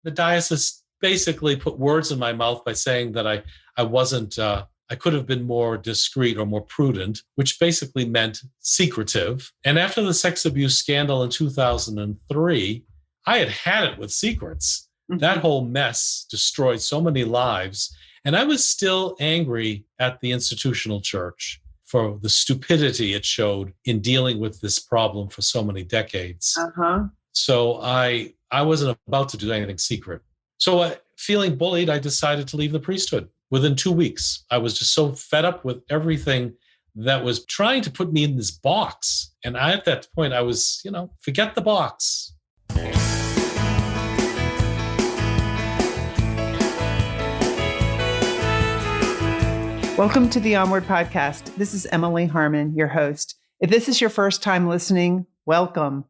the diocese basically put words in my mouth by saying that I wasn't, I could have been more discreet or more prudent, which basically meant secretive. And after the sex abuse scandal in 2003, I had it with secrets. Mm-hmm. That whole mess destroyed so many lives. And I was still angry at the institutional church for the stupidity it showed in dealing with this problem for so many decades. Uh-huh. So I wasn't about to do anything secret. So feeling bullied, I decided to leave the priesthood within 2 weeks. I was just so fed up with everything that was trying to put me in this box. And at that point, I was, forget the box. Welcome to the Onward Podcast. This is Emily Harmon, your host. If this is your first time listening, welcome.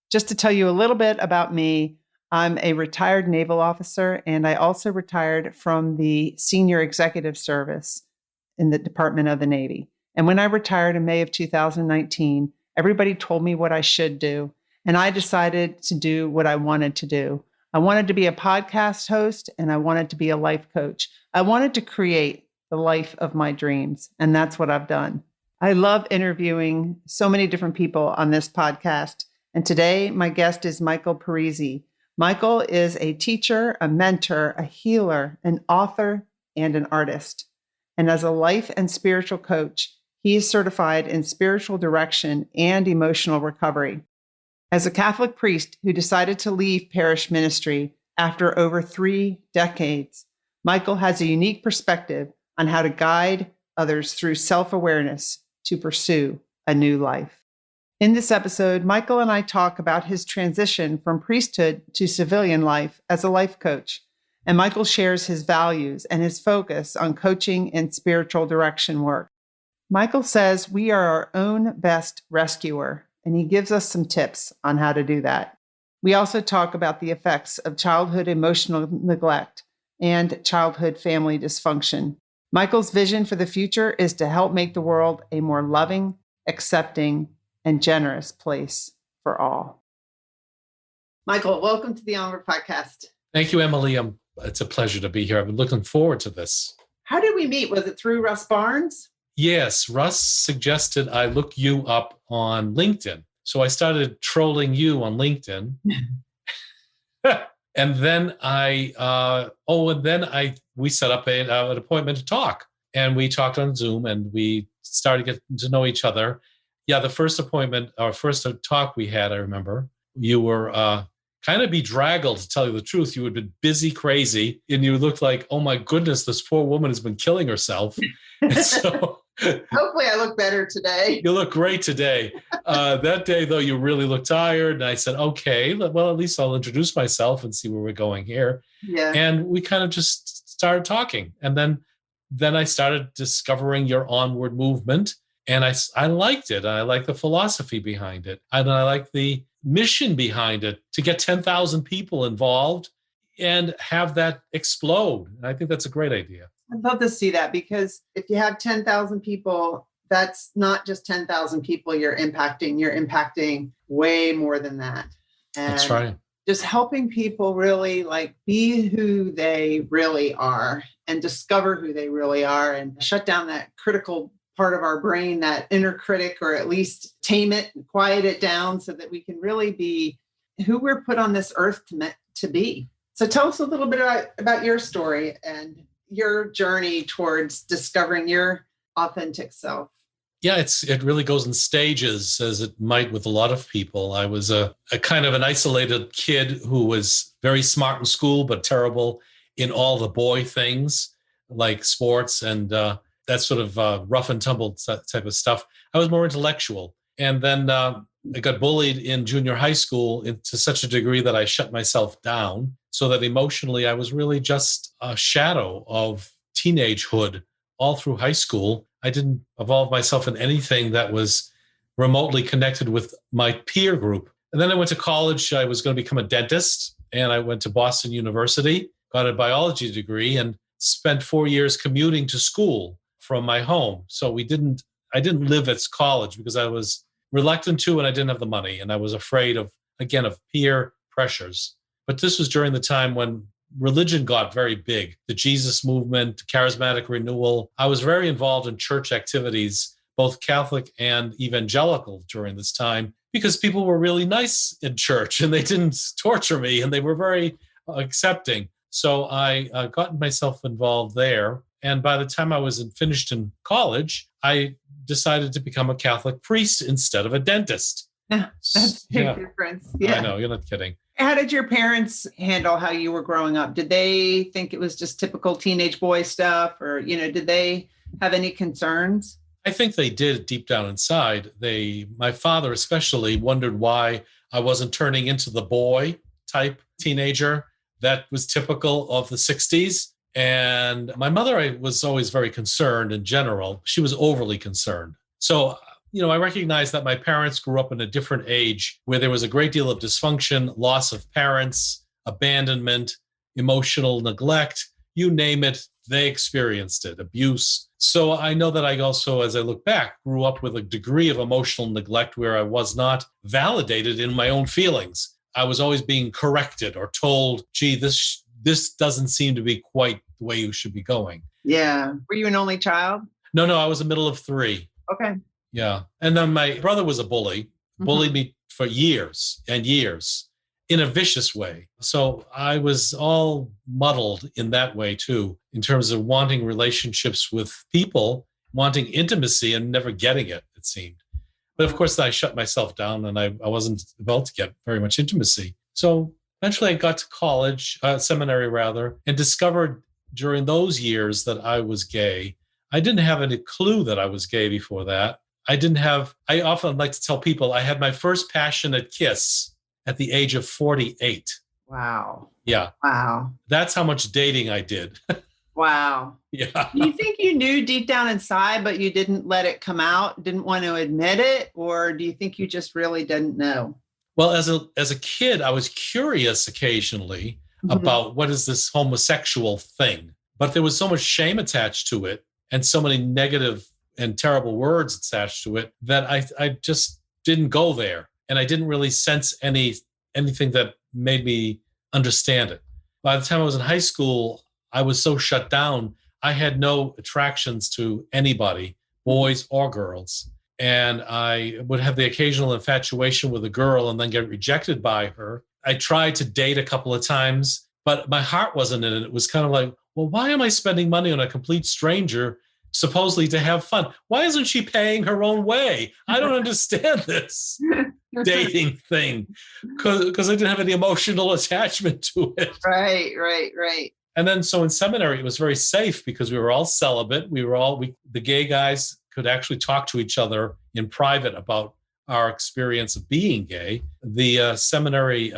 Just to tell you a little bit about me, I'm a retired naval officer, and I also retired from the senior executive service in the Department of the Navy. And when I retired in May of 2019, everybody told me what I should do, and I decided to do what I wanted to do. I wanted to be a podcast host, and I wanted to be a life coach. I wanted to create the life of my dreams. And that's what I've done. I love interviewing so many different people on this podcast. And today my guest is Michael Parisi. Michael is a teacher, a mentor, a healer, an author, and an artist. And as a life and spiritual coach, he is certified in spiritual direction and emotional recovery. As a Catholic priest who decided to leave parish ministry after over 3 decades, Michael has a unique perspective on how to guide others through self-awareness to pursue a new life. In this episode, Michael and I talk about his transition from priesthood to civilian life as a life coach. And Michael shares his values and his focus on coaching and spiritual direction work. Michael says we are our own best rescuer, and he gives us some tips on how to do that. We also talk about the effects of childhood emotional neglect and childhood family dysfunction. Michael's vision for the future is to help make the world a more loving, accepting, and generous place for all. Michael, welcome to the Onward Podcast. Thank you, Emily. It's a pleasure to be here. I've been looking forward to this. How did we meet? Was it through Russ Barnes? Yes, Russ suggested I look you up on LinkedIn. So I started trolling you on LinkedIn. And then we set up an appointment to talk, and we talked on Zoom, and we started getting to know each other. Yeah, the first appointment, our first talk we had, I remember, you were kind of bedraggled, to tell you the truth. You had been busy, crazy, and you looked like, oh my goodness, this poor woman has been killing herself. And so hopefully I look better today. You look great today. That day, though, you really looked tired. And I said, okay, well, at least I'll introduce myself and see where we're going here. Yeah. And we kind of just started talking. And then I started discovering your onward movement. And I liked it. I like the philosophy behind it. And I like the mission behind it, to get 10,000 people involved and have that explode. And I think that's a great idea. I'd love to see that, because if you have 10,000 people, that's not just 10,000 people you're impacting way more than that. And that's right. Just helping people really be who they really are and discover who they really are, and shut down that critical part of our brain, that inner critic, or at least tame it and quiet it down so that we can really be who we're put on this earth to be. So tell us a little bit about your story and your journey towards discovering your authentic self. Yeah, it really goes in stages, as it might with a lot of people. I was a kind of an isolated kid who was very smart in school, but terrible in all the boy things like sports and that sort of rough and tumble type of stuff. I was more intellectual. And then I got bullied in junior high school to such a degree that I shut myself down, so that emotionally I was really just a shadow of teenagehood all through high school. I didn't evolve myself in anything that was remotely connected with my peer group. And then I went to college. I was going to become a dentist, and I went to Boston University, got a biology degree, and spent 4 years commuting to school from my home. So I didn't live at college because I was reluctant to, and I didn't have the money, and I was afraid of peer pressures. But this was during the time when religion got very big, the Jesus movement, charismatic renewal. I was very involved in church activities, both Catholic and evangelical during this time, because people were really nice in church and they didn't torture me and they were very accepting. So I got myself involved there. And by the time I was finished in college, I decided to become a Catholic priest instead of a dentist. That's a big difference. Yeah. I know, you're not kidding. How did your parents handle how you were growing up? Did they think it was just typical teenage boy stuff, or, did they have any concerns? I think they did deep down inside. My father especially wondered why I wasn't turning into the boy type teenager that was typical of the 60s. And my mother was always very concerned in general. She was overly concerned. So, I recognize that my parents grew up in a different age where there was a great deal of dysfunction, loss of parents, abandonment, emotional neglect, you name it, they experienced it, abuse. So I know that I also, as I look back, grew up with a degree of emotional neglect where I was not validated in my own feelings. I was always being corrected or told, gee, this doesn't seem to be quite the way you should be going. Yeah. Were you an only child? No, I was the middle of three. Okay. Yeah. And then my brother was a bully, bullied me for years and years in a vicious way. So I was all muddled in that way too, in terms of wanting relationships with people, wanting intimacy and never getting it, it seemed. But of course, I shut myself down and I wasn't about to get very much intimacy. So eventually I got to college, seminary rather, and discovered during those years that I was gay. I didn't have any clue that I was gay before that. I often like to tell people I had my first passionate kiss at the age of 48. Wow. Yeah. Wow. That's how much dating I did. Wow. Yeah. Do you think you knew deep down inside, but you didn't let it come out, didn't want to admit it? Or do you think you just really didn't know? Well, as a kid, I was curious occasionally about what is this homosexual thing, but there was so much shame attached to it and so many negative and terrible words attached to it that I just didn't go there. And I didn't really sense anything that made me understand it. By the time I was in high school, I was so shut down. I had no attractions to anybody, boys or girls. And I would have the occasional infatuation with a girl and then get rejected by her. I tried to date a couple of times, but my heart wasn't in it. It was kind of like, well, why am I spending money on a complete stranger supposedly to have fun? Why isn't she paying her own way? I don't understand this dating thing because I didn't have any emotional attachment to it. Right. And then so in seminary, it was very safe because we were all celibate. The gay guys could actually talk to each other in private about our experience of being gay. The seminary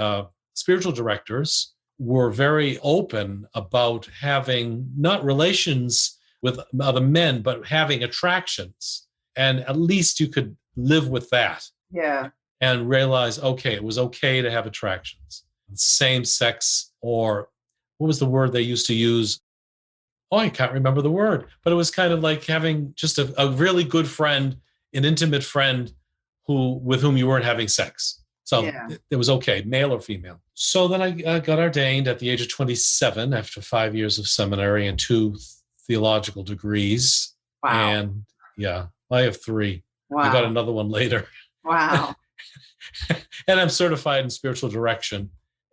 spiritual directors were very open about having not relations with other men, but having attractions. And at least you could live with that. Yeah. And realize, okay, it was okay to have attractions. Same sex, or what was the word they used to use? Oh, I can't remember the word, but it was kind of like having just a really good friend, an intimate friend with whom you weren't having sex. So it was okay, male or female. So then I got ordained at the age of 27 after 5 years of seminary and 2 theological degrees. Wow. And I have 3. Wow. I got another one later. Wow. And I'm certified in spiritual direction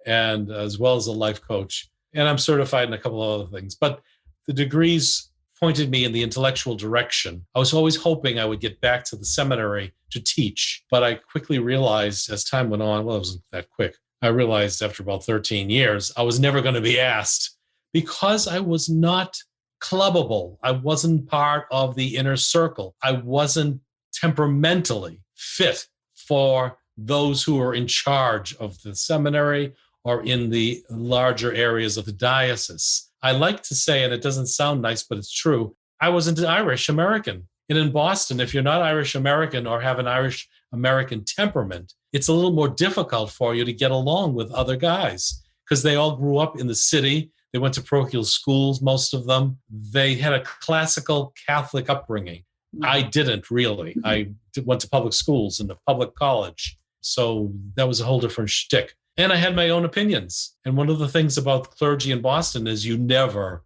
and as well as a life coach. And I'm certified in a couple of other things. But the degrees pointed me in the intellectual direction. I was always hoping I would get back to the seminary to teach. But I quickly realized as time went on, well, it wasn't that quick. I realized after about 13 years, I was never going to be asked because I was not clubbable. I wasn't part of the inner circle. I wasn't temperamentally fit for those who are in charge of the seminary or in the larger areas of the diocese. I like to say, and it doesn't sound nice, but it's true, I wasn't Irish American. And in Boston, if you're not Irish American or have an Irish American temperament, it's a little more difficult for you to get along with other guys because they all grew up in the city. They went to parochial schools, most of them. They had a classical Catholic upbringing. I didn't really. I went to public schools and a public college. So that was a whole different shtick. And I had my own opinions. And one of the things about clergy in Boston is you never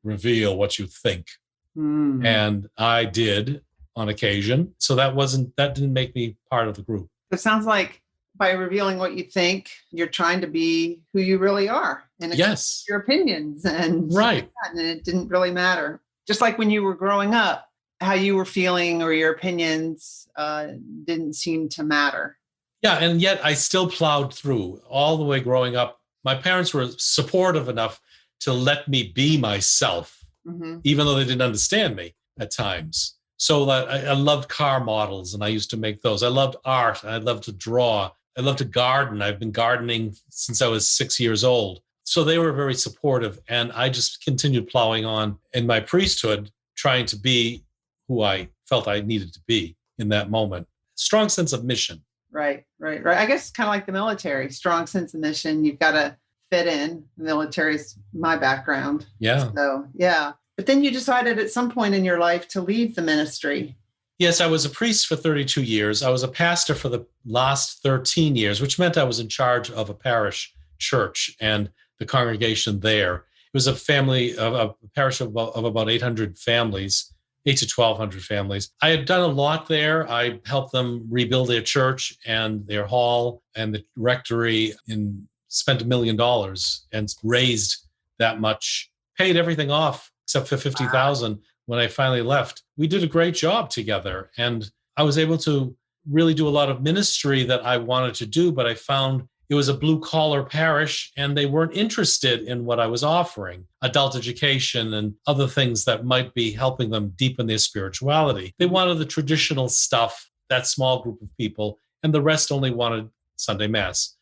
reveal what you think. And I did on occasion. So that didn't make me part of the group. It sounds like by revealing what you think, you're trying to be who you really are and yes, your opinions. And right. And it didn't really matter. Just like when you were growing up, how you were feeling or your opinions didn't seem to matter. Yeah. And yet I still plowed through all the way growing up. My parents were supportive enough to let me be myself, even though they didn't understand me at times. So I loved car models and I used to make those. I loved art. I loved to draw. I loved to garden. I've been gardening since I was 6 years old. So they were very supportive. And I just continued plowing on in my priesthood, trying to be who I felt I needed to be in that moment. Strong sense of mission. Right. I guess kind of like the military, strong sense of mission. You've got to fit in. The military is my background. Yeah. So, yeah. But then you decided at some point in your life to leave the ministry. Yes, I was a priest for 32 years. I was a pastor for the last 13 years, which meant I was in charge of a parish church and the congregation there. It was a parish of about 800 families, 8 to 1,200 families. I had done a lot there. I helped them rebuild their church and their hall and the rectory and spent $1 million and raised that much, paid everything off except for $50,000 when I finally left. We did a great job together and I was able to really do a lot of ministry that I wanted to do, but I found it was a blue collar parish and they weren't interested in what I was offering, adult education and other things that might be helping them deepen their spirituality. They wanted the traditional stuff, that small group of people, and the rest only wanted Sunday Mass.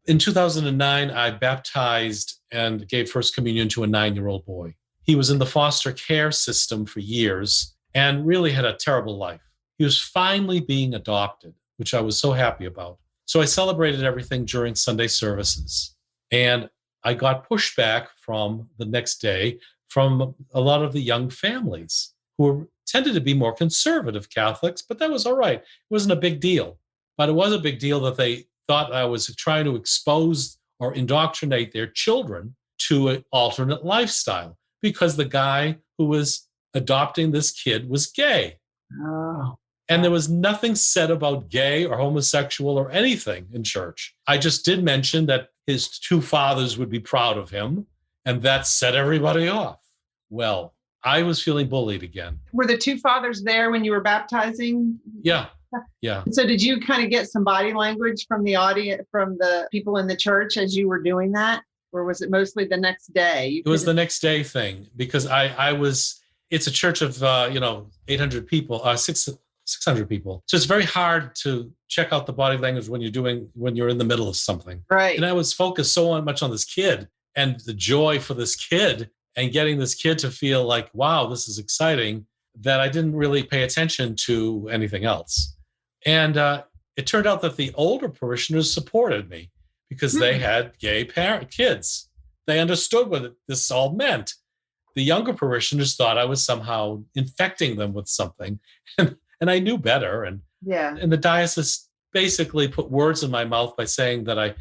In 2009, I baptized and gave First Communion to a 9-year-old boy. He was in the foster care system for years and really had a terrible life. He was finally being adopted, which I was so happy about. So I celebrated everything during Sunday services. And I got pushback from the next day from a lot of the young families who tended to be more conservative Catholics, but that was all right. It wasn't a big deal. But it was a big deal that they thought I was trying to expose or indoctrinate their children to an alternate lifestyle because the guy who was adopting this kid was gay. Oh. And there was nothing said about gay or homosexual or anything in church. I just did mention that his two fathers would be proud of him, and that set everybody off. Well, I was feeling bullied again. Were the two fathers there when you were baptizing? Yeah. So did you kind of get some body language from the audience, from the people in the church as you were doing that? Or was it mostly the next day? It was the next day thing because it's a church of, 800 people, 600 people. So it's very hard to check out the body language when you're in the middle of something. Right. And I was focused so much on this kid and the joy for this kid and getting this kid to feel like, wow, this is exciting, that I didn't really pay attention to anything else. And it turned out that the older parishioners supported me because they had gay kids. They understood what this all meant. The younger parishioners thought I was somehow infecting them with something. And I knew better. And the diocese basically put words in my mouth by saying that I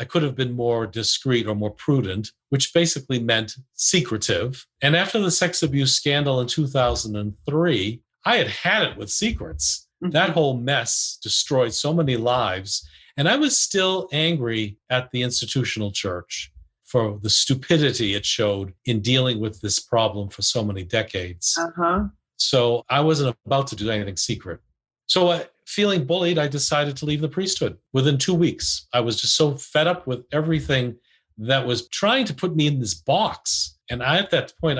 could have been more discreet or more prudent, which basically meant secretive. And after the sex abuse scandal in 2003, I had it with secrets. Mm-hmm. That whole mess destroyed so many lives. And I was still angry at the institutional church for the stupidity it showed in dealing with this problem for so many decades. So I wasn't about to do anything secret. So feeling bullied, I decided to leave the priesthood within 2 weeks. I was just so fed up with everything that was trying to put me in this box. And at that point,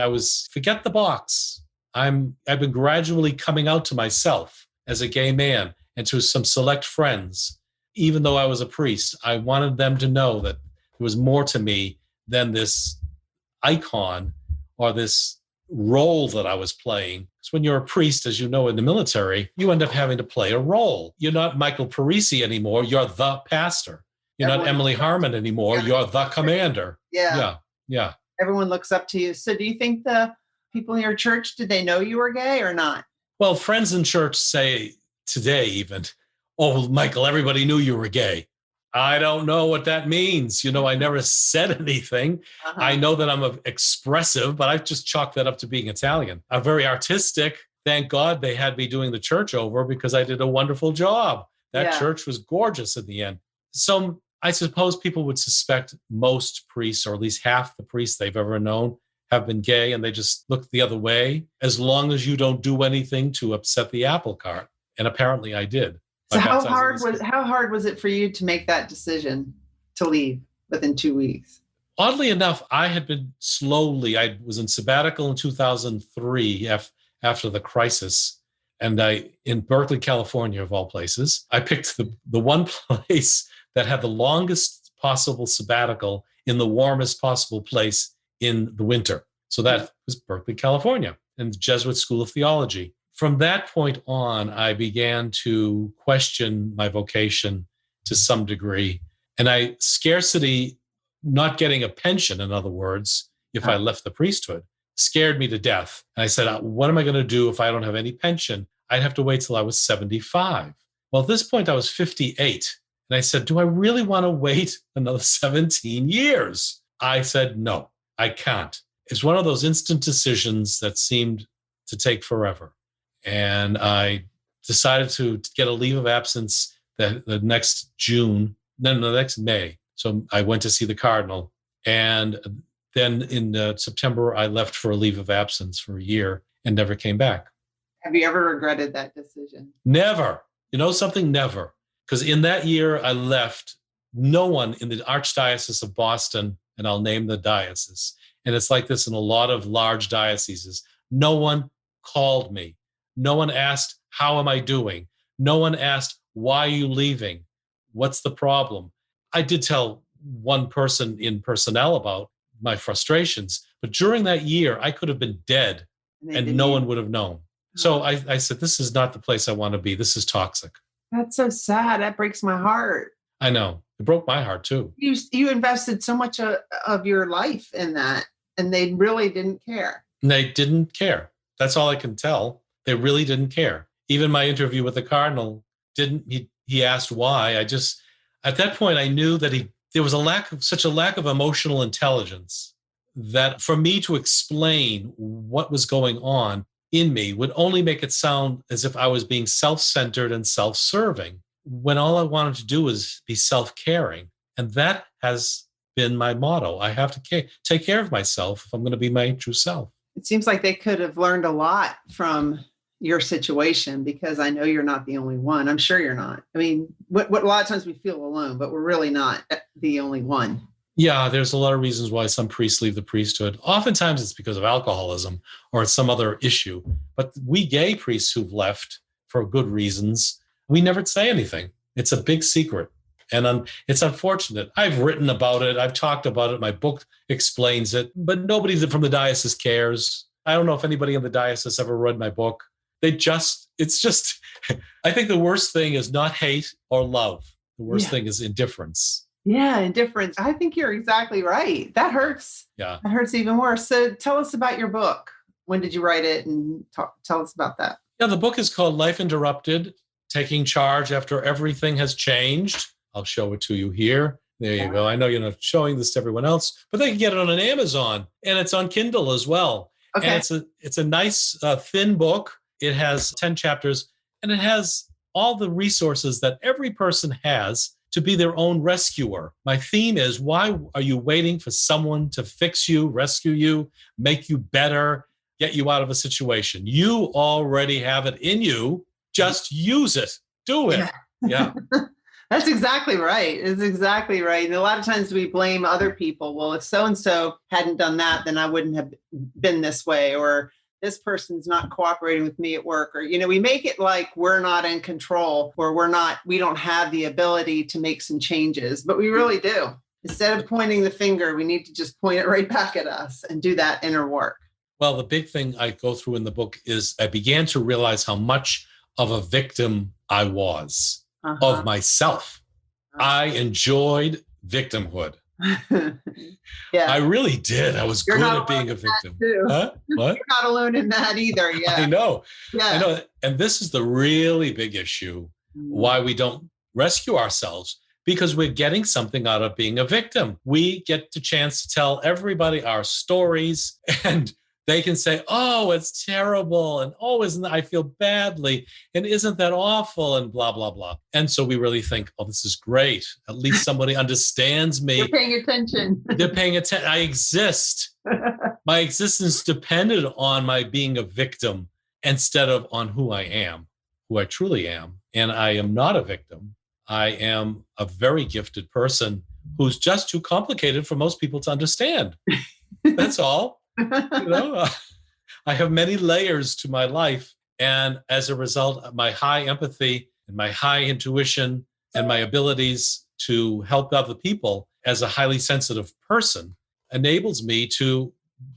forget the box. I've been gradually coming out to myself as a gay man and to some select friends. Even though I was a priest, I wanted them to know that there was more to me than this icon or this role that I was playing. Because when you're a priest, as you know, in the military, you end up having to play a role. You're not Michael Parisi anymore. You're the pastor. You're not Emily Harmon anymore. You're the commander. Yeah. Everyone looks up to you. So do you think the people in your church, did they know you were gay or not? Well, friends in church say today even, oh, Michael, everybody knew you were gay. I don't know what that means. I never said anything. Uh-huh. I know that I'm expressive, but I just chalked that up to being Italian. I'm very artistic. Thank God they had me doing the church over because I did a wonderful job. That church was gorgeous in the end. So I suppose people would suspect most priests, or at least half the priests they've ever known, have been gay, and they just look the other way as long as you don't do anything to upset the apple cart. And apparently I did. So how hard was it for you to make that decision to leave within 2 weeks? Oddly enough, I was in sabbatical in 2003 after the crisis. And in Berkeley, California, of all places, I picked the one place that had the longest possible sabbatical in the warmest possible place in the winter. So that was Berkeley, California, and the Jesuit School of Theology. From that point on, I began to question my vocation to some degree. And scarcity, not getting a pension, in other words, if I left the priesthood, scared me to death. And I said, what am I going to do if I don't have any pension? I'd have to wait till I was 75. Well, at this point, I was 58. And I said, do I really want to wait another 17 years? I said, no, I can't. It's one of those instant decisions that seemed to take forever. And I decided to get a leave of absence the next May. So I went to see the Cardinal. And then in September, I left for a leave of absence for a year and never came back. Have you ever regretted that decision? Never. You know something? Never. Because in that year I left, no one in the Archdiocese of Boston, and I'll name the diocese, and it's like this in a lot of large dioceses, no one called me. No one asked, how am I doing? No one asked, why are you leaving? What's the problem? I did tell one person in personnel about my frustrations, but during that year, I could have been dead and no one would have known. So I said, this is not the place I want to be. This is toxic. That's so sad. That breaks my heart. I know. It broke my heart too. You invested so much of your life in that, and they really didn't care. And they didn't care. That's all I can tell. They really didn't care. Even my interview with the Cardinal he asked why. At that point, I knew that there was such a lack of emotional intelligence that for me to explain what was going on in me would only make it sound as if I was being self-centered and self-serving, when all I wanted to do was be self-caring. And that has been my motto. I have to take care of myself if I'm going to be my true self. It seems like they could have learned a lot from your situation, because I know you're not the only one. I'm sure you're not. I mean, what a lot of times we feel alone, but we're really not the only one. Yeah, there's a lot of reasons why some priests leave the priesthood. Oftentimes it's because of alcoholism or it's some other issue. But we gay priests who've left for good reasons, we never say anything. It's a big secret. And it's unfortunate. I've written about it. Think talked about it. My book explains it. But nobody from the diocese cares. I don't know if anybody in the diocese ever read my book. I think the worst thing is not hate or love. The worst thing is indifference. Yeah, indifference. I think you're exactly right. That hurts. Yeah. That hurts even more. So tell us about your book. When did you write it? And tell us about that. Yeah, the book is called Life Interrupted, Taking Charge After Everything Has Changed. I'll show it to you here. There you go. I know you're not showing this to everyone else, but they can get it on Amazon, and it's on Kindle as well. Okay. And it's a nice thin book. It has 10 chapters, and it has all the resources that every person has to be their own rescuer. My theme is, why are you waiting for someone to fix you, rescue you, make you better, get you out of a situation? You already have it in you. Just use it. Do it. Yeah. That's exactly right. It's exactly right. And a lot of times we blame other people. Well, if so-and-so hadn't done that, then I wouldn't have been this way. Or this person's not cooperating with me at work. Or, we make it like we're not in control, or we don't have the ability to make some changes, but we really do. Instead of pointing the finger, we need to just point it right back at us and do that inner work. Well, the big thing I go through in the book is I began to realize how much of a victim I was of myself. I enjoyed victimhood. Yeah, I really did. I was good at being a victim. Huh? What? You're not alone in that either. Yeah, I know. Yeah. I know. And this is the really big issue, why we don't rescue ourselves, because we're getting something out of being a victim. We get the chance to tell everybody our stories, and they can say, oh, it's terrible. And oh, I feel badly. And isn't that awful? And blah, blah, blah. And so we really think, oh, this is great. At least somebody understands me. They're paying attention. They're paying attention. I exist. My existence depended on my being a victim instead of on who I am, who I truly am. And I am not a victim. I am a very gifted person who's just too complicated for most people to understand. That's all. I have many layers to my life. And as a result, my high empathy and my high intuition and my abilities to help other people as a highly sensitive person enables me to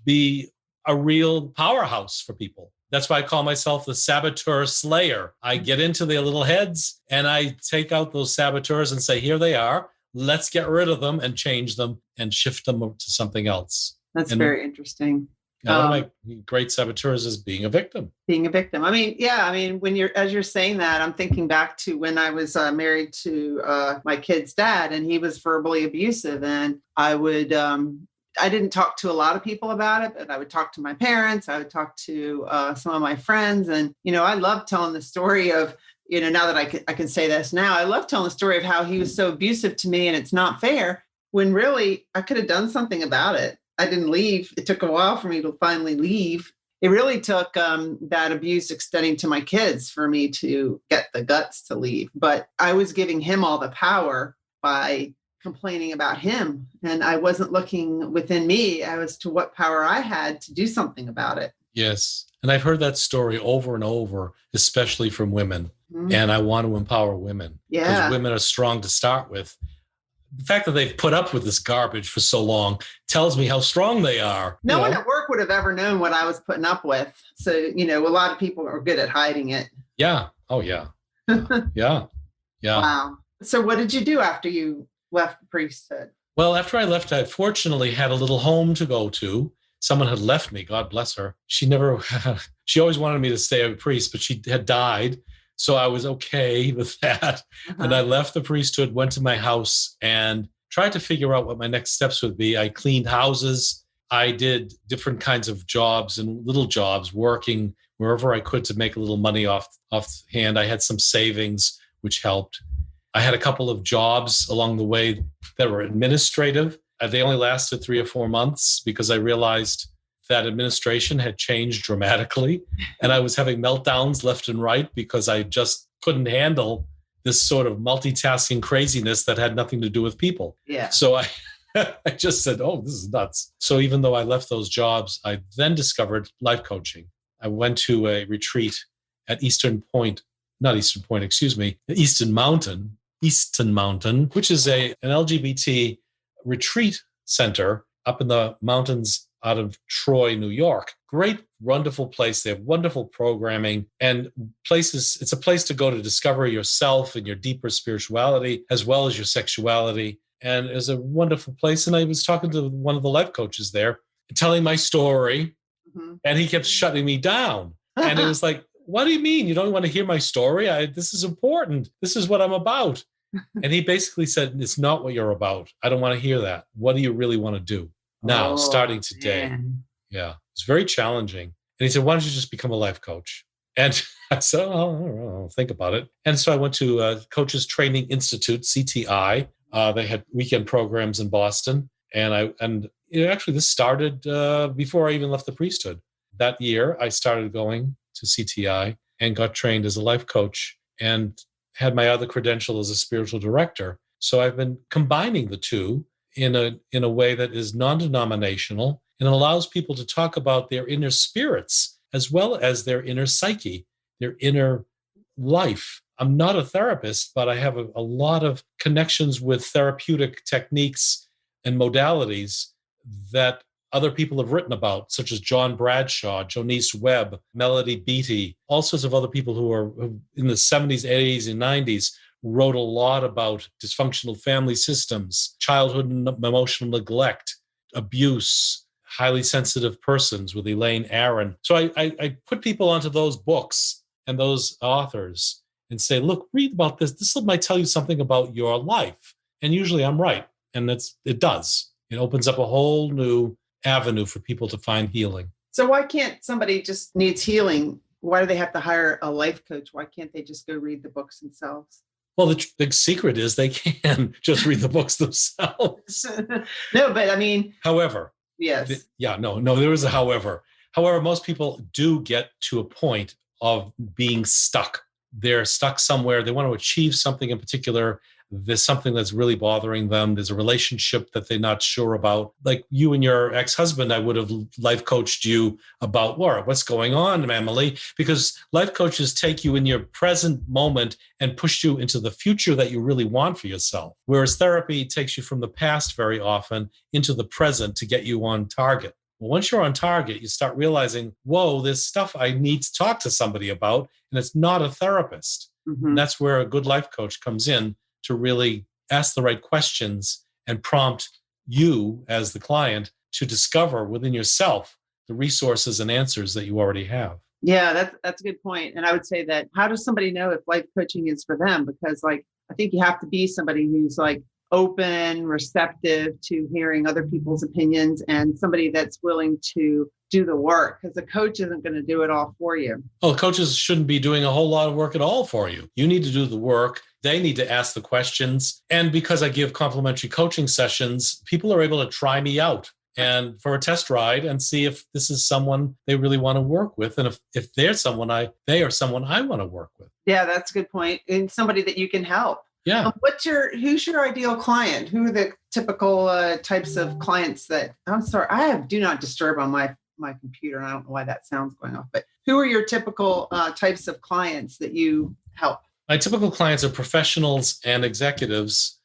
be a real powerhouse for people. That's why I call myself the saboteur slayer. I get into their little heads and I take out those saboteurs and say, here they are. Let's get rid of them and change them and shift them to something else. That's very interesting. One of my great saboteurs is being a victim. Being a victim. When as you're saying that, I'm thinking back to when I was married to my kid's dad, and he was verbally abusive. And I didn't talk to a lot of people about it, but I would talk to my parents. I would talk to some of my friends. And, I love telling the story of, now that I can say this now, I love telling the story of how he was so abusive to me and it's not fair, when really I could have done something about it. I didn't leave. It took a while for me to finally leave. It really took that abuse extending to my kids for me to get the guts to leave. But I was giving him all the power by complaining about him. And I wasn't looking within me as to what power I had to do something about it. Yes. And I've heard that story over and over, especially from women. Mm-hmm. And I want to empower women. Yeah. Because women are strong to start with. The fact that they've put up with this garbage for so long tells me how strong they are. No one at work would have ever known what I was putting up with. So, a lot of people are good at hiding it. Yeah. Oh, yeah. Yeah. Wow. So what did you do after you left the priesthood? Well, after I left, I fortunately had a little home to go to. Someone had left me, God bless her. She always wanted me to stay a priest, but she had died. So I was okay with that. Uh-huh. And I left the priesthood, went to my house and tried to figure out what my next steps would be. I cleaned houses. I did different kinds of jobs and little jobs, working wherever I could to make a little money off hand. I had some savings, which helped. I had a couple of jobs along the way that were administrative. They only lasted 3 or 4 months because I realized that administration had changed dramatically. And I was having meltdowns left and right because I just couldn't handle this sort of multitasking craziness that had nothing to do with people. Yeah. So I just said, oh, this is nuts. So even though I left those jobs, I then discovered life coaching. I went to a retreat at Eastern Mountain, which is an LGBT retreat center up in the mountains out of Troy, New York. Great, wonderful place. They have wonderful programming and places. It's a place to go to discover yourself and your deeper spirituality, as well as your sexuality. And it's a wonderful place. And I was talking to one of the life coaches there, telling my story, and he kept shutting me down. And it was like, what do you mean? You don't want to hear my story? This is important. This is what I'm about. And he basically said, it's not what you're about. I don't want to hear that. What do you really want to do? Now, starting today. Man. Yeah, it's very challenging. And he said, why don't you just become a life coach? And I said, I'll think about it. And so I went to Coaches Training Institute, CTI. They had weekend programs in Boston. And actually, this started before I even left the priesthood. That year, I started going to CTI and got trained as a life coach and had my other credential as a spiritual director. So I've been combining the two in a way that is non-denominational and allows people to talk about their inner spirits as well as their inner psyche, their inner life. I'm not a therapist, but I have a lot of connections with therapeutic techniques and modalities that other people have written about, such as John Bradshaw, Jonice Webb, Melody Beattie, all sorts of other people who are in the 70s, 80s, and 90s wrote a lot about dysfunctional family systems, childhood and emotional neglect, abuse, highly sensitive persons with Elaine Aron. So I put people onto those books and those authors and say, look, read about this. This might tell you something about your life. And usually I'm right. And it does. It opens up a whole new avenue for people to find healing. So why can't somebody just needs healing? Why do they have to hire a life coach? Why can't they just go read the books themselves? Well, the big secret is they can just read the books themselves. No, but I mean, however, yes. There is a however. However, most people do get to a point of being stuck. They're stuck somewhere. They want to achieve something in particular. There's something that's really bothering them. There's a relationship that they're not sure about. Like you and your ex-husband, I would have life coached you about what's going on, Emily, because life coaches take you in your present moment and push you into the future that you really want for yourself. Whereas therapy takes you from the past very often into the present to get you on target. Well, once you're on target, you start realizing, whoa, there's stuff I need to talk to somebody about, and it's not a therapist. Mm-hmm. And that's where a good life coach comes in to really ask the right questions and prompt you as the client to discover within yourself the resources and answers that you already have. Yeah, that's a good point. And I would say that how does somebody know if life coaching is for them? Because I think you have to be somebody who's open, receptive to hearing other people's opinions, and somebody that's willing to do the work, because the coach isn't going to do it all for you. Well, coaches shouldn't be doing a whole lot of work at all for you. You need to do the work. They need to ask the questions. And because I give complimentary coaching sessions, people are able to try me out and for a test ride and see if this is someone they really want to work with. And if they're someone they are someone I want to work with. Yeah, that's a good point. And somebody that you can help. Yeah. Who's your ideal client? Who are the typical types of clients that, I'm sorry, I have do not disturb on my computer. And I don't know why that sound's going off, but who are your typical types of clients that you help? My typical clients are professionals and executives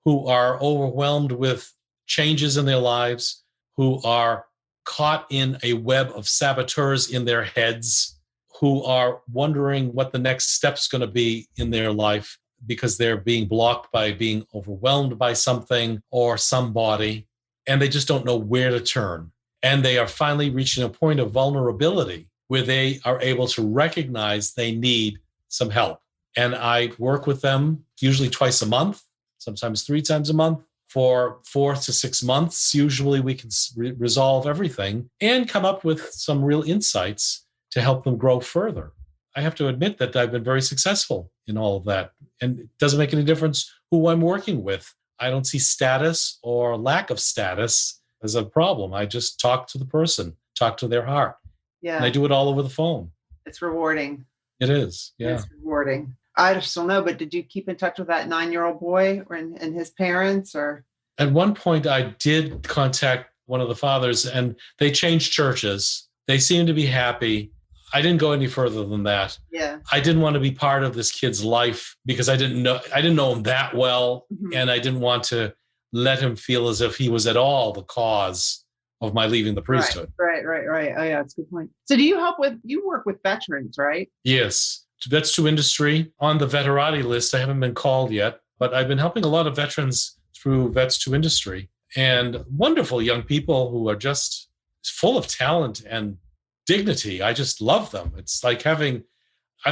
who are overwhelmed with changes in their lives, who are caught in a web of saboteurs in their heads, who are wondering what the next step's going to be in their life because they're being blocked by being overwhelmed by something or somebody, and they just don't know where to turn. And they are finally reaching a point of vulnerability where they are able to recognize they need some help. And I work with them usually twice a month, sometimes 3 times a month, for 4 to 6 months. Usually we can resolve everything and come up with some real insights to help them grow further. I have to admit that I've been very successful in all of that. And it doesn't make any difference who I'm working with. I don't see status or lack of status as a problem. I just talk to the person, talk to their heart. Yeah. And I do it all over the phone. It's rewarding. It is. Yeah. It's rewarding. I just don't know, but did you keep in touch with that 9-year-old boy and his parents? Or at one point I did contact one of the fathers and they changed churches. They seemed to be happy. I didn't go any further than that. Yeah. I didn't want to be part of this kid's life because I didn't know him that well. Mm-hmm. And I didn't want to let him feel as if he was at all the cause of my leaving the priesthood. Right. Oh yeah, that's a good point. So you work with veterans, right? Yes. Vets to Industry. On the veterati list, I haven't been called yet, but I've been helping a lot of veterans through Vets to Industry, and wonderful young people who are just full of talent and dignity. I just love them. It's like I've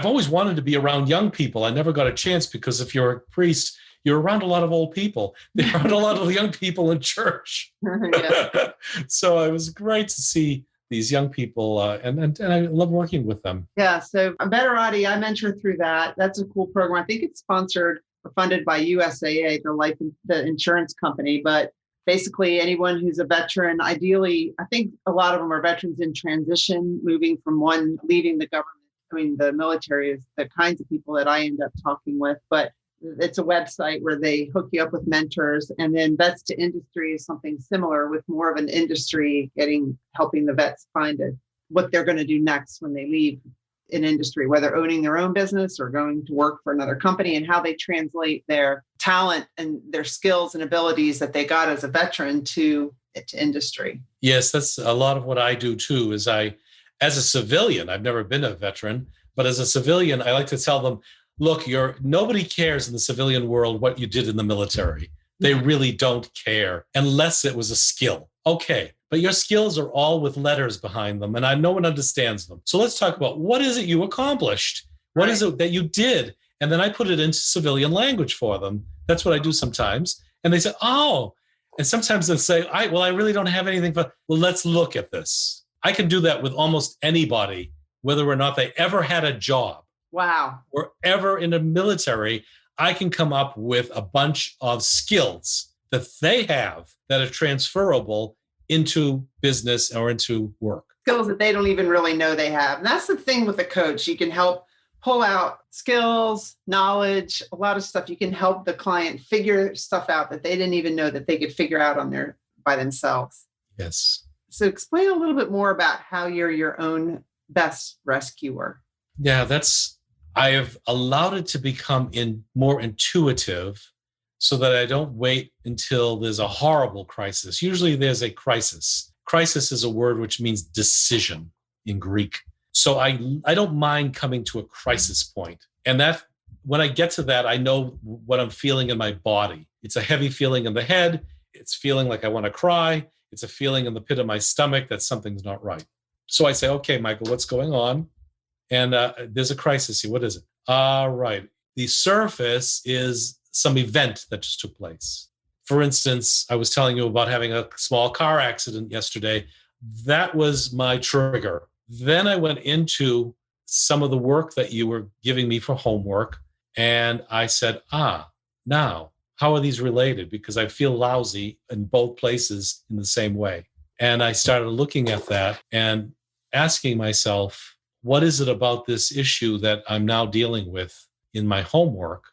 always wanted to be around young people. I never got a chance because if you're a priest, you're around a lot of old people. They're around a lot of young people in church. So it was great to see these young people, and I love working with them. Yeah, so Veterati, I mentored through that. That's a cool program. I think it's sponsored or funded by USAA, the insurance company. But basically, anyone who's a veteran, ideally, I think a lot of them are veterans in transition, leaving the government. The military is the kinds of people that I end up talking with. But it's a website where they hook you up with mentors, and then Vets to Industry is something similar with more of an industry helping the vets find what they're going to do next when they leave an industry, whether owning their own business or going to work for another company, and how they translate their talent and their skills and abilities that they got as a veteran to industry. Yes, that's a lot of what I do too. As a civilian, I've never been a veteran, but as a civilian, I like to tell them, look, nobody cares in the civilian world what you did in the military. They really don't care unless it was a skill. Okay, but your skills are all with letters behind them, and no one understands them. So let's talk about what is it you accomplished? What is it that you did? And then I put it into civilian language for them. That's what I do sometimes. And they say, oh, and sometimes they'll say, I really don't have anything, but well, let's look at this. I can do that with almost anybody, whether or not they ever had a job. Wow. Or ever in the military. I can come up with a bunch of skills that they have that are transferable into business or into work. Skills that they don't even really know they have. And that's the thing with a coach. You can help pull out skills, knowledge, a lot of stuff. You can help the client figure stuff out that they didn't even know that they could figure out by themselves. Yes. So explain a little bit more about how you're your own best rescuer. Yeah, I have allowed it to become more intuitive so that I don't wait until there's a horrible crisis. Usually there's a crisis. Crisis is a word which means decision in Greek. So I don't mind coming to a crisis point. And that when I get to that, I know what I'm feeling in my body. It's a heavy feeling in the head. It's feeling like I want to cry. It's a feeling in the pit of my stomach that something's not right. So I say, okay, Michael, what's going on? And there's a crisis here. What is it? Right. The surface is some event that just took place. For instance, I was telling you about having a small car accident yesterday. That was my trigger. Then I went into some of the work that you were giving me for homework. And I said, now, how are these related? Because I feel lousy in both places in the same way. And I started looking at that and asking myself, what is it about this issue that I'm now dealing with in my homework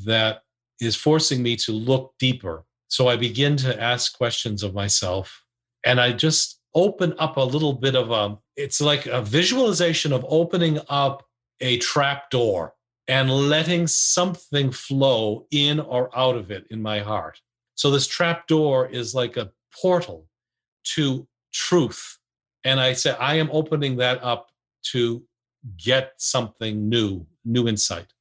that is forcing me to look deeper? So I begin to ask questions of myself, and I just open up a little bit of it's like a visualization of opening up a trap door and letting something flow in or out of it in my heart. So this trap door is like a portal to truth. And I say, I am opening that up to get something new insight.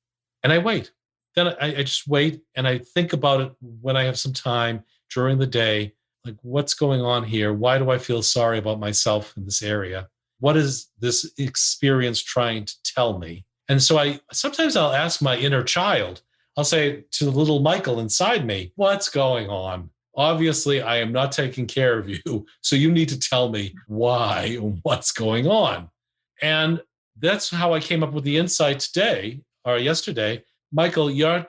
And I wait. Then I just wait and I think about it when I have some time during the day. Like, what's going on here? Why do I feel sorry about myself in this area? What is this experience trying to tell me? And so sometimes I'll ask my inner child, I'll say to little Michael inside me, what's going on? Obviously, I am not taking care of you. So you need to tell me why and what's going on. And that's how I came up with the insight today or yesterday. Michael, you're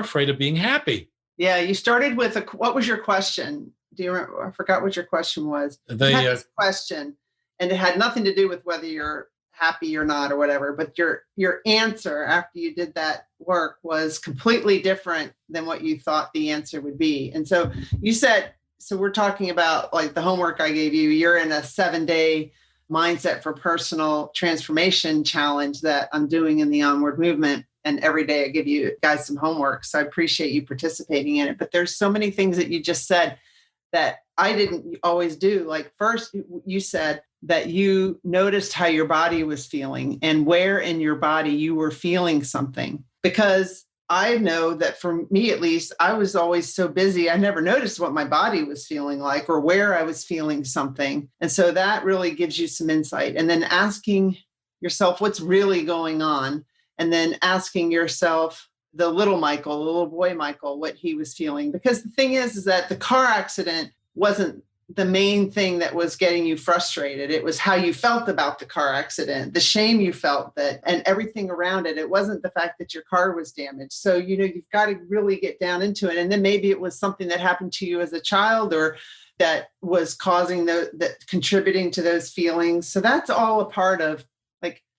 afraid of being happy. Yeah, you started with what was your question? Do you remember? I forgot what your question was. You had this question, and it had nothing to do with whether you're happy or not or whatever, but your answer after you did that work was completely different than what you thought the answer would be. And so you said, so we're talking about like the homework I gave you, you're in a 7-day mindset for personal transformation challenge that I'm doing in the Onward movement. And every day I give you guys some homework. So I appreciate you participating in it. But there's so many things that you just said that I didn't always do. Like first, you said that you noticed how your body was feeling and where in your body you were feeling something. Because I know that for me, at least, I was always so busy. I never noticed what my body was feeling like or where I was feeling something. And so that really gives you some insight. And then asking yourself what's really going on. And then asking yourself, the little boy Michael, what he was feeling. Because the thing is that the car accident wasn't the main thing that was getting you frustrated. It was how you felt about the car accident, the shame you felt that, and everything around it. It wasn't the fact that your car was damaged. So, you've got to really get down into it. And then maybe it was something that happened to you as a child or that was causing contributing to those feelings. So that's all a part of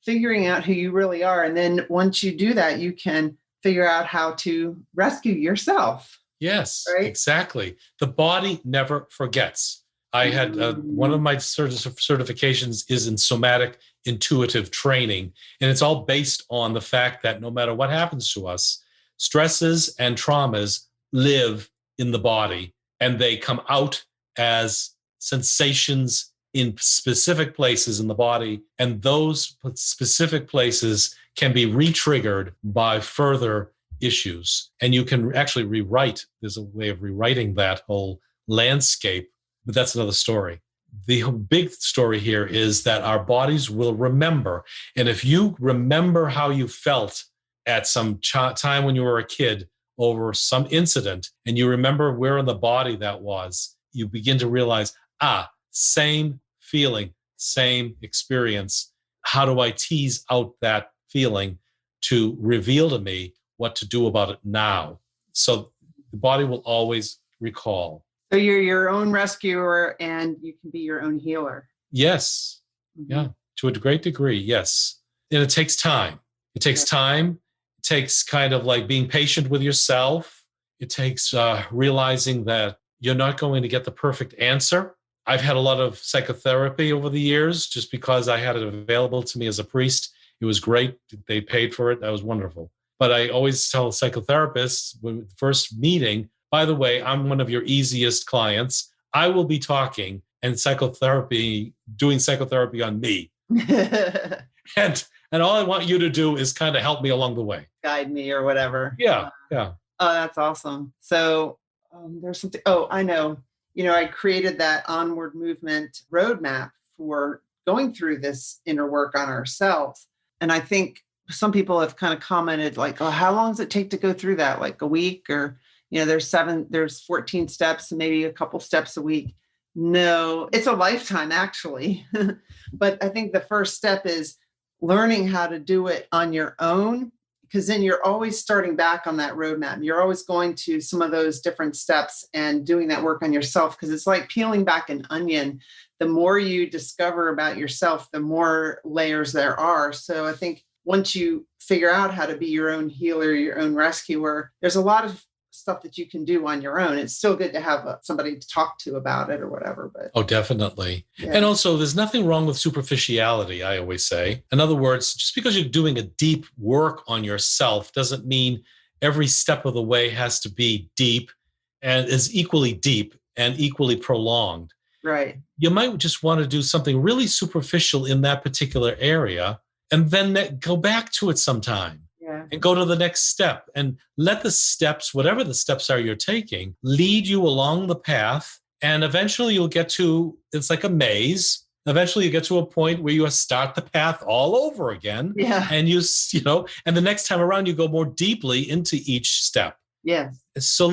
figuring out who you really are. And then once you do that, you can figure out how to rescue yourself. Yes, right? Exactly. The body never forgets. I had one of my certifications is in somatic intuitive training. And it's all based on the fact that no matter what happens to us, stresses and traumas live in the body and they come out as sensations in specific places in the body, and those specific places can be re-triggered by further issues. And you can actually rewrite, there's a way of rewriting that whole landscape, but that's another story. The big story here is that our bodies will remember. And if you remember how you felt at some time when you were a kid, over some incident and you remember where in the body that was, you begin to realize, same feeling, same experience. How do I tease out that feeling to reveal to me what to do about it now? So the body will always recall. So you're your own rescuer and you can be your own healer. Yes. Mm-hmm. Yeah. To a great degree. Yes. And it takes time. It takes time. It takes kind of like being patient with yourself. It takes realizing that you're not going to get the perfect answer. I've had a lot of psychotherapy over the years just because I had it available to me as a priest. It was great. They paid for it. That was wonderful. But I always tell psychotherapists when the first meeting, by the way, I'm one of your easiest clients. I will be talking and doing psychotherapy on me. And all I want you to do is kind of help me along the way. Guide me or whatever. Yeah. Yeah. Oh, that's awesome. So there's something. Oh, I know. I created that onward movement roadmap for going through this inner work on ourselves. And I think some people have kind of commented like, oh, how long does it take to go through that? Like a week or, there's 14 steps and maybe a couple steps a week. No, it's a lifetime actually. But I think the first step is learning how to do it on your own, because then you're always starting back on that roadmap. You're always going to some of those different steps and doing that work on yourself, because it's like peeling back an onion. The more you discover about yourself, the more layers there are. So I think once you figure out how to be your own healer, your own rescuer, there's a lot of stuff that you can do on your own. It's still good to have somebody to talk to about it or whatever. But oh, definitely. Yeah. And also, there's nothing wrong with superficiality, I always say. In other words, just because you're doing a deep work on yourself doesn't mean every step of the way has to be deep and is equally deep and equally prolonged. Right. You might just want to do something really superficial in that particular area and then go back to it sometime. Yeah. And go to the next step and let the steps, whatever the steps are you're taking, lead you along the path. And eventually you'll get to, it's like a maze. Eventually you get to a point where you start the path all over again. Yeah. And and the next time around you go more deeply into each step. Yes. So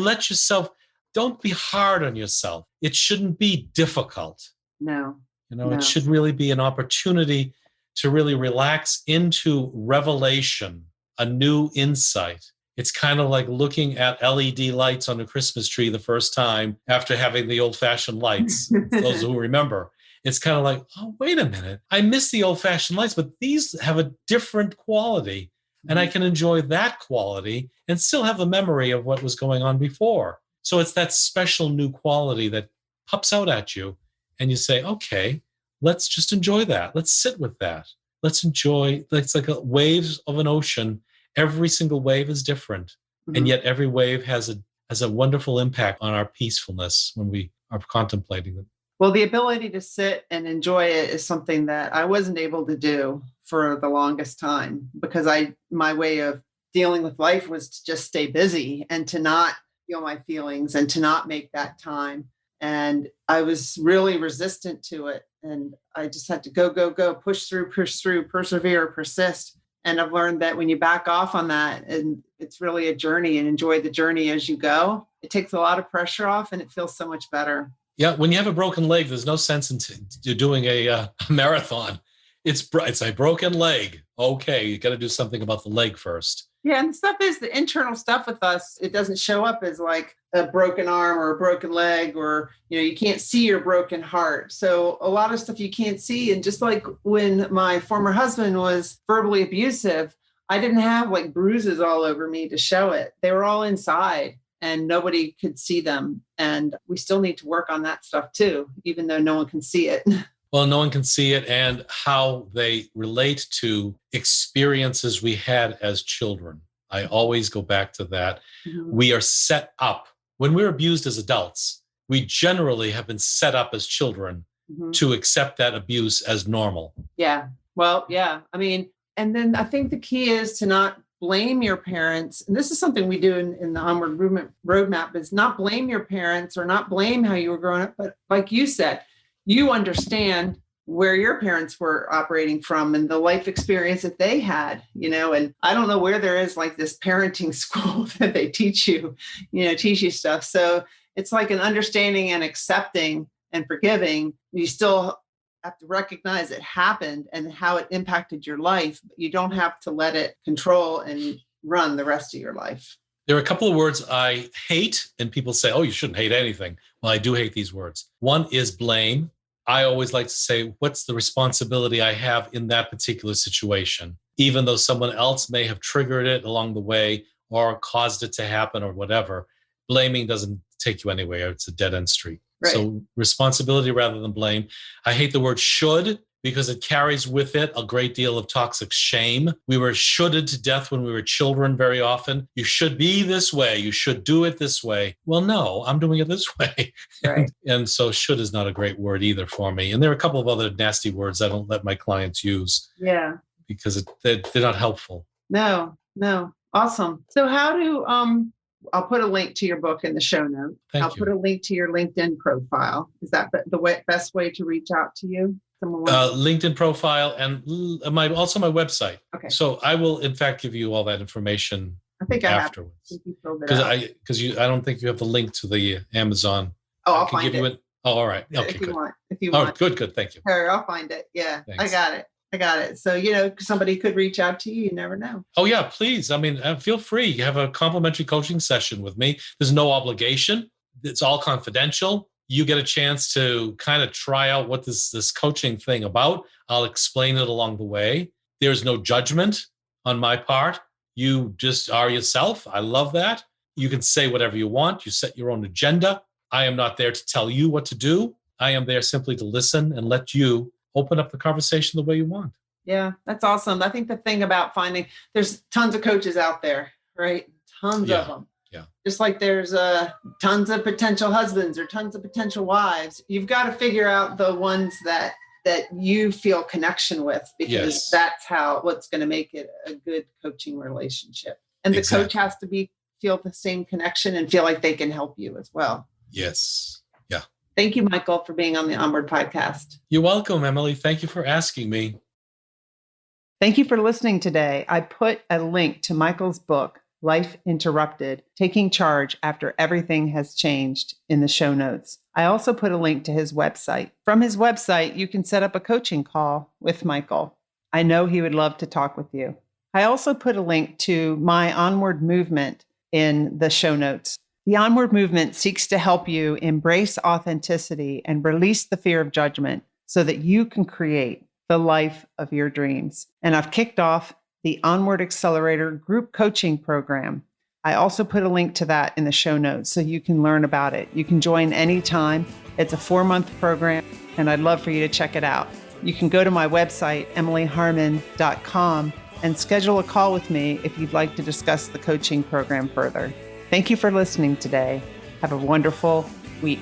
don't be hard on yourself. It shouldn't be difficult. No. It should really be an opportunity to really relax into revelation. A new insight. It's kind of like looking at LED lights on a Christmas tree the first time after having the old-fashioned lights. Those who remember, it's kind of like, oh, wait a minute. I miss the old-fashioned lights, but these have a different quality. And I can enjoy that quality and still have the memory of what was going on before. So it's that special new quality that pops out at you. And you say, okay, let's just enjoy that. Let's sit with that. Let's enjoy, it's like waves of an ocean. Every single wave is different. Mm-hmm. And yet every wave has a wonderful impact on our peacefulness when we are contemplating it. Well, the ability to sit and enjoy it is something that I wasn't able to do for the longest time, because my way of dealing with life was to just stay busy and to not feel my feelings and to not make that time. And I was really resistant to it. And I just had to go, push through, persevere, persist. And I've learned that when you back off on that, and it's really a journey, and enjoy the journey as you go, it takes a lot of pressure off and it feels so much better. Yeah. When you have a broken leg, there's no sense in doing a marathon. It's a broken leg. Okay. You got to do something about the leg first. Yeah. And the stuff is the internal stuff with us. It doesn't show up as like a broken arm or a broken leg, or, you can't see your broken heart. So a lot of stuff you can't see. And just like when my former husband was verbally abusive, I didn't have like bruises all over me to show it. They were all inside and nobody could see them. And we still need to work on that stuff too, even though no one can see it. Well, no one can see it, and how they relate to experiences we had as children. I always go back to that. Mm-hmm. We are set up. When we're abused as adults, we generally have been set up as children to accept that abuse as normal. Yeah. Well, yeah. I mean, and then I think the key is to not blame your parents. And this is something we do in the Onward Movement Roadmap, is not blame your parents or not blame how you were growing up. But like you said, you understand where your parents were operating from and the life experience that they had, and I don't know where there is like this parenting school that they teach you stuff. So it's like an understanding and accepting and forgiving. You still have to recognize it happened and how it impacted your life. But you don't have to let it control and run the rest of your life. There are a couple of words I hate, and people say, oh, you shouldn't hate anything. Well, I do hate these words. One is blame. I always like to say, what's the responsibility I have in that particular situation? Even though someone else may have triggered it along the way or caused it to happen or whatever, blaming doesn't take you anywhere. It's a dead end street. Right. So responsibility rather than blame. I hate the word should because it carries with it a great deal of toxic shame. We were shoulded to death when we were children very often. You should be this way. You should do it this way. Well, no, I'm doing it this way. Right. And so should is not a great word either for me. And there are a couple of other nasty words I don't let my clients use. Yeah. Because they're not helpful. No. Awesome. So how do, I'll put a link to your book in the show notes. I'll put a link to your LinkedIn profile. Is that the best way to reach out to you? LinkedIn profile and my website. Okay. So I will, in fact, give you all that information. I think afterwards. Because I don't think you have the link to the Amazon. Oh, I'll find it. Oh, all right. Okay, if you good. want. If you want. Good. Thank you. Sure, I'll find it. Yeah, Thanks. I got it. So, somebody could reach out to you. You never know. Oh, yeah, please. I mean, feel free. You have a complimentary coaching session with me. There's no obligation. It's all confidential. You get a chance to kind of try out what this coaching thing about. I'll explain it along the way. There's no judgment on my part. You just are yourself. I love that. You can say whatever you want. You set your own agenda. I am not there to tell you what to do. I am there simply to listen and let you open up the conversation the way you want. Yeah, that's awesome. I think the thing about there's tons of coaches out there, right? Tons of them. Yeah. Just like there's tons of potential husbands or tons of potential wives. You've got to figure out the ones that you feel connection with, because that's what's going to make it a good coaching relationship. And the coach has to feel the same connection and feel like they can help you as well. Yes. Yeah. Thank you, Michael, for being on the Onward podcast. You're welcome, Emily. Thank you for asking me. Thank you for listening today. I put a link to Michael's book, Life Interrupted, Taking Charge After Everything Has Changed, in the show notes. I also put a link to his website. From his website, you can set up a coaching call with Michael. I know he would love to talk with you. I also put a link to my Onward movement in the show notes. The Onward movement seeks to help you embrace authenticity and release the fear of judgment so that you can create the life of your dreams. And I've kicked off the Onward Accelerator group coaching program. I also put a link to that in the show notes so you can learn about it. You can join anytime. It's a 4-month program, and I'd love for you to check it out. You can go to my website, emilyharmon.com, and schedule a call with me if you'd like to discuss the coaching program further. Thank you for listening today. Have a wonderful week.